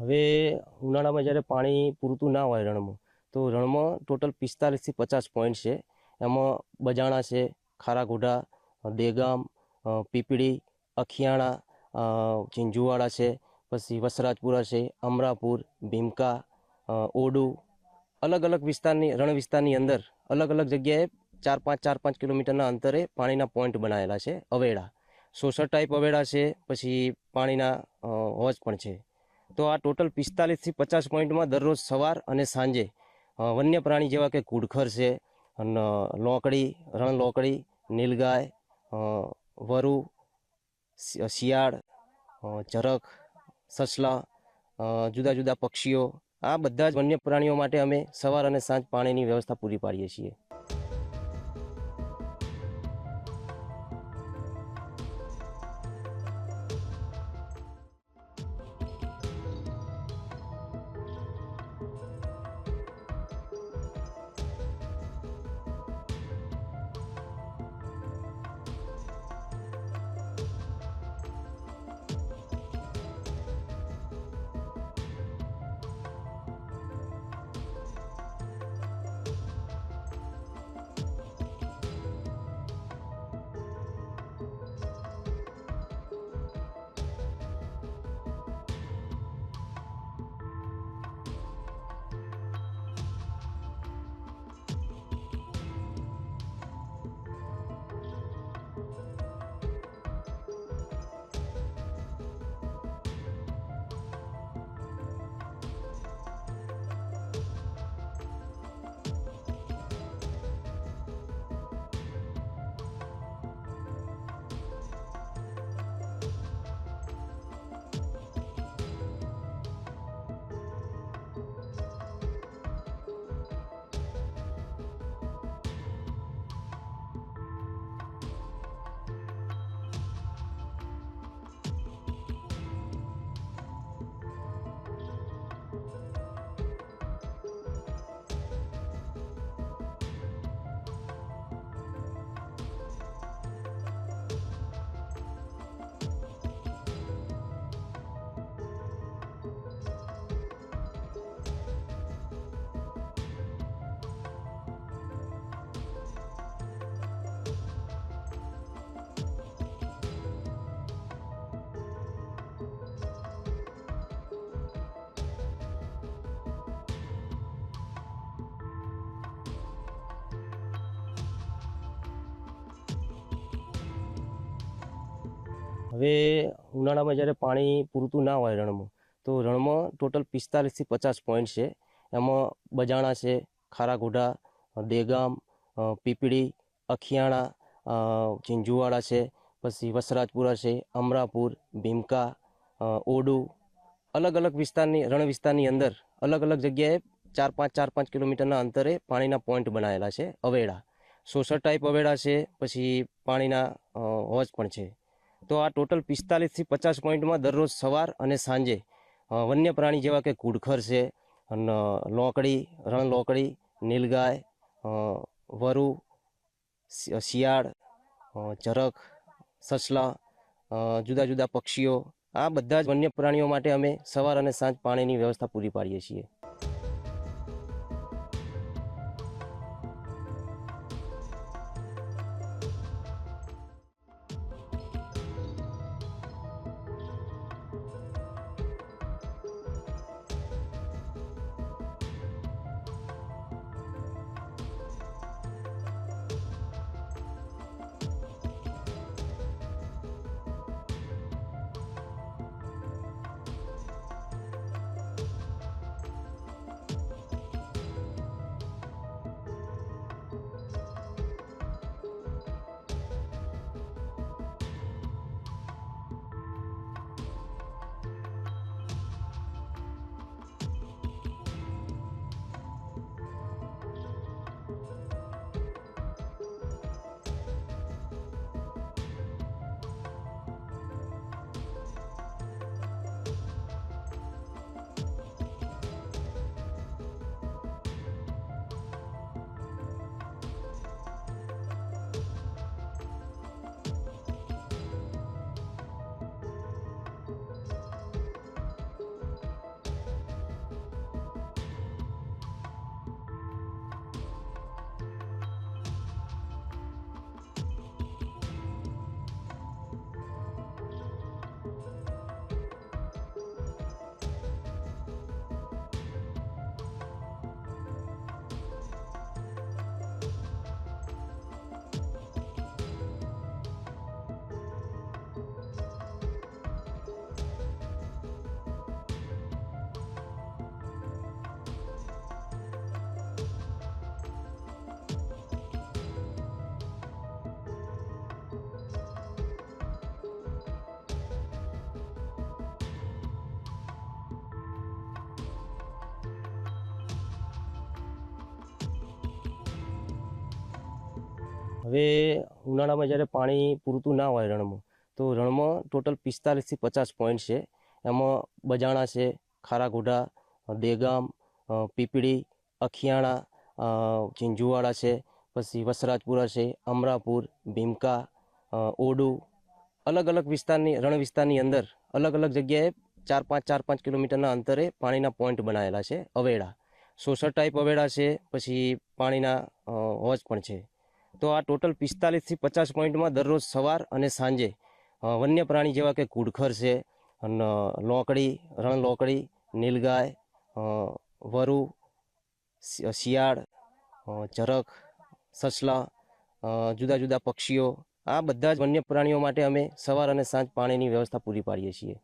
હવે ઉનાળામાં જ્યારે પાણી પૂરતું ના હોય રણમાં, તો રણમાં ટોટલ 45થી 50 પોઈન્ટ છે. એમાં બજાણા છે, ખારાગોઢા, દેગામ, પીપળી, અખિયાણા, ચિંજુવાડા છે, પછી વસરાજપુરા છે, અમરાપુર, ભીમકા, ઓડુ, અલગ અલગ વિસ્તારની રણ વિસ્તારની અંદર અલગ અલગ જગ્યાએ 4-5 કિલોમીટરના અંતરે પાણીના પોઈન્ટ બનાવેલા છે. અવેડા સોસર ટાઈપ અવેડા છે, પછી પાણીના હોજ પણ છે. તો આ ટોટલ 45થી 50 પોઈન્ટમાં દરરોજ સવાર અને સાંજે વન્ય પ્રાણી જેવા કે ઘુડખર છે, લોકડી, રણ લોકડી, નીલગાય, વરુ, શિયાળ, ઝરખ, સસલા, જુદા જુદા પક્ષીઓ, આ બધા જ વન્ય પ્રાણીઓ માટે અમે સવાર અને સાંજ પાણીની વ્યવસ્થા પૂરી પાડીએ છીએ. હવે ઉનાળામાં જ્યારે પાણી પૂરતું ના હોય રણમાં, તો રણમાં ટોટલ 45થી 50 પોઈન્ટ છે. એમાં બજાણા છે, ખારાગોઢા, દેગામ, પીપળી, અખિયાણા, ચિંજુવાડા છે, પછી વસરાજપુરા છે, અમરાપુર, ભીમકા, ઓડુ, અલગ અલગ વિસ્તારની રણ વિસ્તારની અંદર અલગ અલગ જગ્યાએ 4-5 કિલોમીટરના અંતરે પાણીના પોઈન્ટ બનાવેલા છે. અવેડા સોસર ટાઈપ અવેડા છે, પછી પાણીના હોજ પણ છે. તો આ ટોટલ 45થી 50 પોઈન્ટમાં દરરોજ સવાર અને સાંજે વન્ય પ્રાણી જેવા કે ઘુડખર છે, લોકડી, રણ લોકડી, નીલગાય, વરુ, શિયાળ, ઝરખ, સસલા, જુદા જુદા પક્ષીઓ, આ બધા જ વન્ય પ્રાણીઓ માટે અમે સવાર અને સાંજ પાણીની વ્યવસ્થા પૂરી પાડીએ છીએ. હવે ઉનાળામાં જ્યારે પાણી પૂરતું ના હોય રણમાં, તો રણમાં ટોટલ 45થી 50 પોઈન્ટ છે. એમાં બજાણા છે, ખારાગોઢા, દેગામ, પીપળી, અખિયાણા, ચિંજુવાડા છે, પછી વસરાજપુરા છે, અમરાપુર, ભીમકા, ઓડુ, અલગ અલગ વિસ્તારની રણ વિસ્તારની અંદર અલગ અલગ જગ્યાએ 4-5 કિલોમીટરના અંતરે પાણીના પોઈન્ટ બનાવેલા છે. અવેડા સોસર ટાઈપ અવેડા છે, પછી પાણીના હોજ પણ છે. તો આ ટોટલ 45થી 50 પોઈન્ટમાં દરરોજ સવાર અને સાંજે વન્ય પ્રાણી જેવા કે ઘુડખર છે, લોકડી, રણ લોકડી, નીલગાય, વરુ, શિયાળ, ઝરખ, સસલા, જુદા જુદા પક્ષીઓ, આ બધા જ વન્ય પ્રાણીઓ માટે અમે સવાર અને સાંજ પાણીની વ્યવસ્થા પૂરી પાડીએ છીએ.